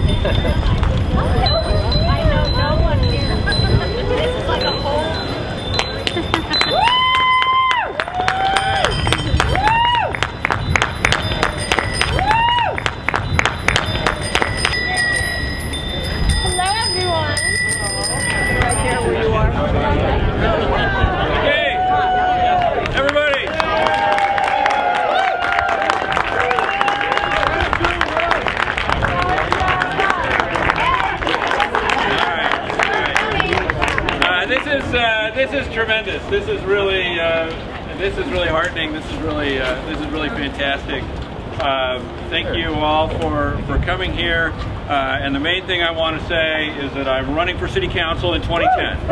I know no one here. This is like a whole... This is tremendous. This is really heartening. This is really fantastic. Thank you all for coming here. And the main thing I want to say is that I'm running for City Council in 2010. You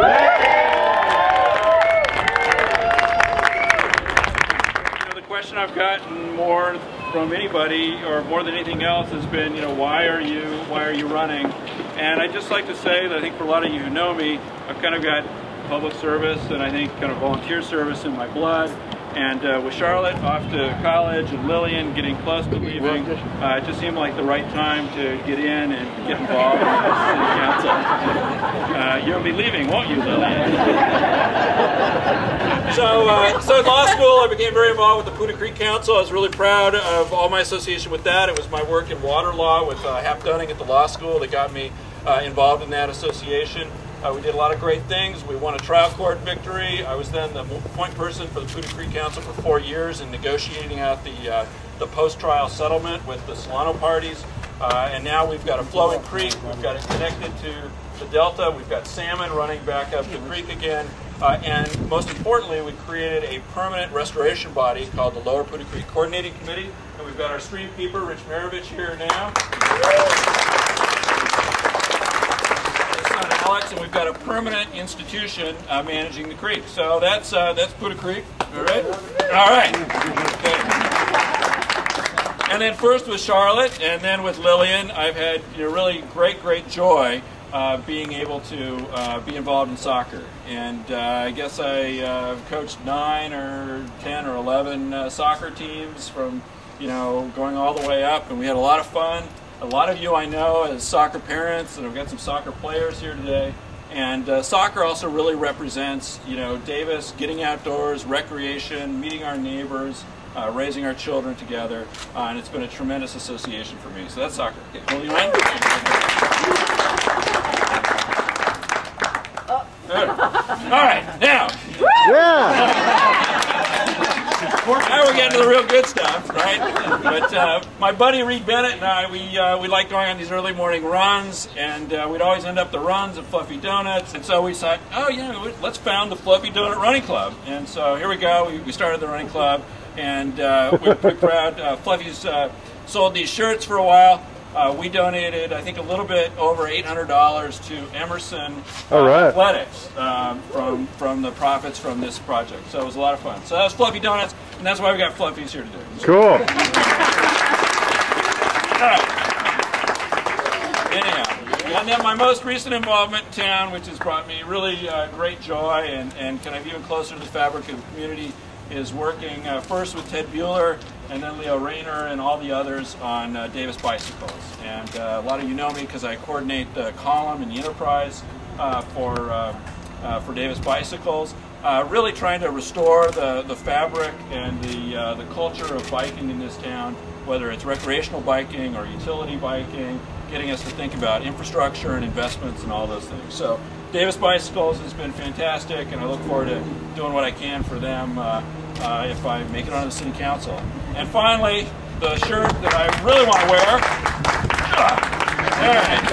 know, the question I've gotten more from anybody, or more than anything else, has been, you know, why are you running? And I'd just like to say that I think for a lot of you who know me, I've kind of got public service and I think kind of volunteer service in my blood. And with Charlotte off to college and Lillian getting close to leaving, it just seemed like the right time to get in and get involved in the City Council. You'll be leaving, won't you, Lillian? So in law school, I became very involved with the Putah Creek Council. I was really proud of all my association with that. It was my work in water law with Hap Dunning at the law school that got me involved in that association. We did a lot of great things. We won a trial court victory. I was then the point person for the Putah Creek Council for 4 years in negotiating out the post-trial settlement with the Solano parties. And now we've got a flowing creek. We've got it connected to the delta. We've got salmon running back up the creek again. And most importantly, we created a permanent restoration body called the Lower Putah Creek Coordinating Committee. And we've got our stream keeper, Rich Maravich, here now. Alex, and we've got a permanent institution managing the creek. So that's Putah Creek. All right. All right. Okay. And then first with Charlotte, and then with Lillian, I've had really great joy being able to be involved in soccer. And I guess I coached 9 or 10 or 11 soccer teams from going all the way up, and we had a lot of fun. A lot of you I know as soccer parents, and I've got some soccer players here today. And soccer also really represents, Davis, getting outdoors, recreation, meeting our neighbors, raising our children together, and it's been a tremendous association for me. So that's soccer. Okay, will you in? All right, now. Yeah. Now we're getting to the real good stuff, right? But my buddy Reed Bennett and I, we like going on these early morning runs, and we'd always end up the runs at Fluffy Donuts. And so we thought, oh, let's found the Fluffy Donut Running Club. And so here we go. We started the running club, and we're pretty proud. Fluffy's sold these shirts for a while. We donated, I think, a little bit over $800 to Emerson Athletics from the profits from this project. So it was a lot of fun. So that was Fluffy Donuts, and that's why we got Fluffies here today. Cool. All right. Anyhow, and then my most recent involvement in town, which has brought me really great joy and kind of even closer to the fabric of the community, is working first with Ted Bueller and then Leo Rayner and all the others on Davis Bicycles. And a lot of you know me because I coordinate the column in the Enterprise for Davis Bicycles. Really trying to restore the fabric and the culture of biking in this town, whether it's recreational biking or utility biking, getting us to think about infrastructure and investments and all those things. So Davis Bicycles has been fantastic, and I look forward to doing what I can for them if I make it onto the City Council. And finally, the shirt that I really want to wear. All right.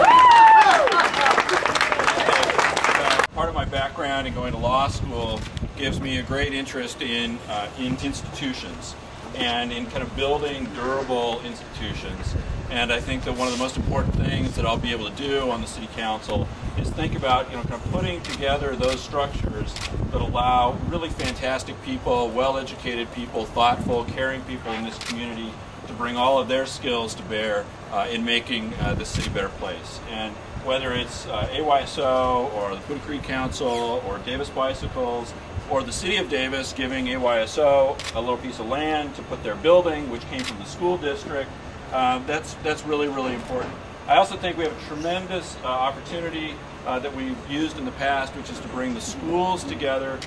Part of my background in going to law school gives me a great interest in institutions and in kind of building durable institutions. And I think that one of the most important things that I'll be able to do on the City Council is think about, kind of putting together those structures that allow really fantastic people, well-educated people, thoughtful, caring people in this community to bring all of their skills to bear in making the city a better place. And whether it's AYSO or the Putah Creek Council or Davis Bicycles or the City of Davis giving AYSO a little piece of land to put their building, which came from the school district, that's really important. I also think we have a tremendous opportunity that we've used in the past, which is to bring the schools together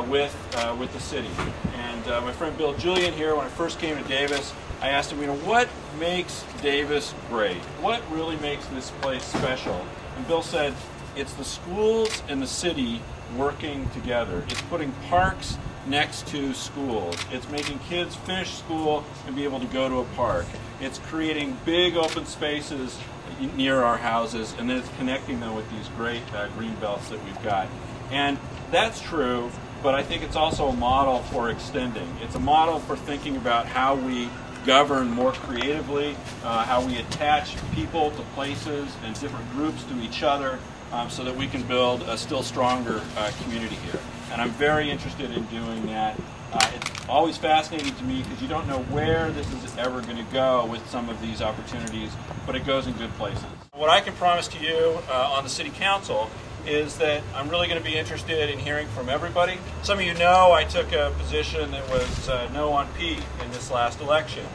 with the city. And my friend Bill Julian here, when I first came to Davis, I asked him, what makes Davis great? What really makes this place special? And Bill said, it's the schools and the city working together. It's putting parks next to schools. It's making kids finish school and be able to go to a park. It's creating big open spaces near our houses, and then it's connecting them with these great green belts that we've got. And that's true, but I think it's also a model for extending. It's a model for thinking about how we govern more creatively, how we attach people to places and different groups to each other, so that we can build a still stronger community here. And I'm very interested in doing that. It's always fascinating to me because you don't know where this is ever going to go with some of these opportunities, but it goes in good places. What I can promise to you on the City Council is that I'm really going to be interested in hearing from everybody. Some of you know I took a position that was no on P in this last election.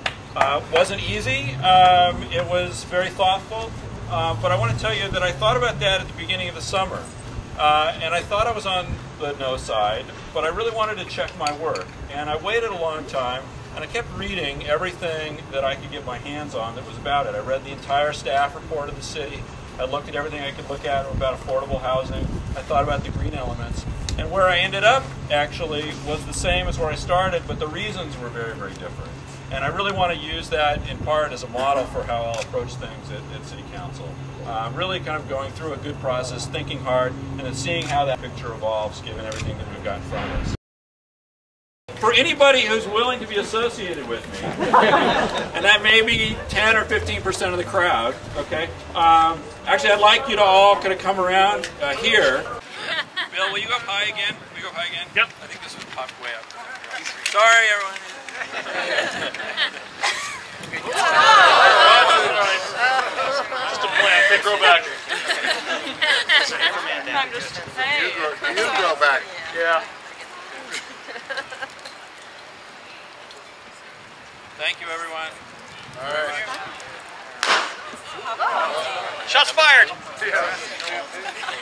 Wasn't easy. It was very thoughtful. But I want to tell you that I thought about that at the beginning of the summer. And I thought I was on the no side, but I really wanted to check my work. And I waited a long time, and I kept reading everything that I could get my hands on that was about it. I read the entire staff report of the city. I looked at everything I could look at about affordable housing. I thought about the green elements. And where I ended up, actually, was the same as where I started, but the reasons were very, very different. And I really want to use that in part as a model for how I'll approach things at City Council. Really kind of going through a good process, thinking hard, and then seeing how that picture evolves given everything that we've got in front of us. For anybody who's willing to be associated with me, and that may be 10 or 15% of the crowd, okay? Actually, I'd like you to all kind of come around here. Bill, will you go up high again? Will you go up high again? Yep. I think this was popped way up. Sorry, everyone. Just a plant. They grow back. I'm just saying. You grow back. Yeah. Thank you, everyone. All right. Shots fired.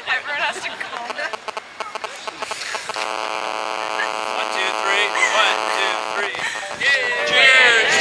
Everyone has to calm down. 1, 2, 3. 1, 2, 3. Cheers!